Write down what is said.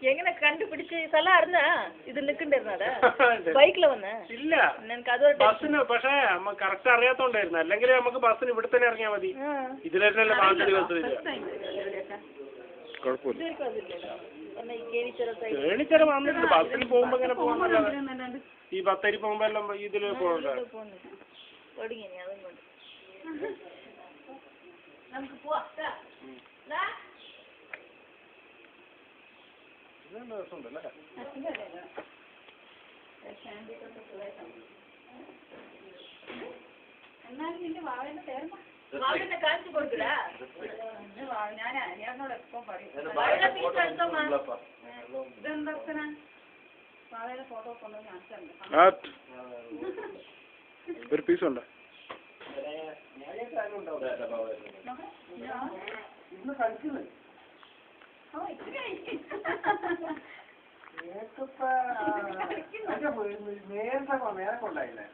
എങ്ങനെ കണ്ടുപിടിച്ച് സ്ഥലം അറിഞ്ഞാ ഇത് നിൽക്കണ്ടായിരുന്നാടാ ബൈക്കിൽ വന്ന് ഇല്ല നിനക്ക് അതൊരു ബസ്സിന് പക്ഷേ നമുക്ക് കറക്റ്റ് അറിയാത്തോണ്ടായിരുന്നു അല്ലെങ്കിൽ നമുക്ക് ബസ്സിന് ഇവിടെ തന്നെ ഇറങ്ങിയാൽ മതി ഇതിലേറ്റല്ലേ പാലക്കാട് ബസ് വരിക കുഴപ്പമില്ല കേണിച്ചെറ വന്നിട്ടുണ്ട് ബസ്സിൽ പോകുമ്പോ ഇങ്ങനെ പോകുന്നില്ല ഈ ബത്തേരി പോകുമ്പോ എല്ലാം ഇതിൽ പോകണ്ട നമുക്ക് പോവാ രസമുണ്ടല്ലേ എന്നാലും നിന്റെ വാവേന്റെ തേർന്ന വാവേന്റെ കാണിച്ചു കൊടുക്കടാ ഞാൻ അനിയനോട് എപ്പം പറയും ഇതെന്താ വാവേന്റെ ഫോട്ടോ കൊണ്ടുവന്ന് കാണിച്ചിട്ടുണ്ട് ഒരു പീസ് ഉണ്ടോ ഇന്ന് കളിക്കുന്നത് നേരത്തെ കൊണ്ടായില്ലേ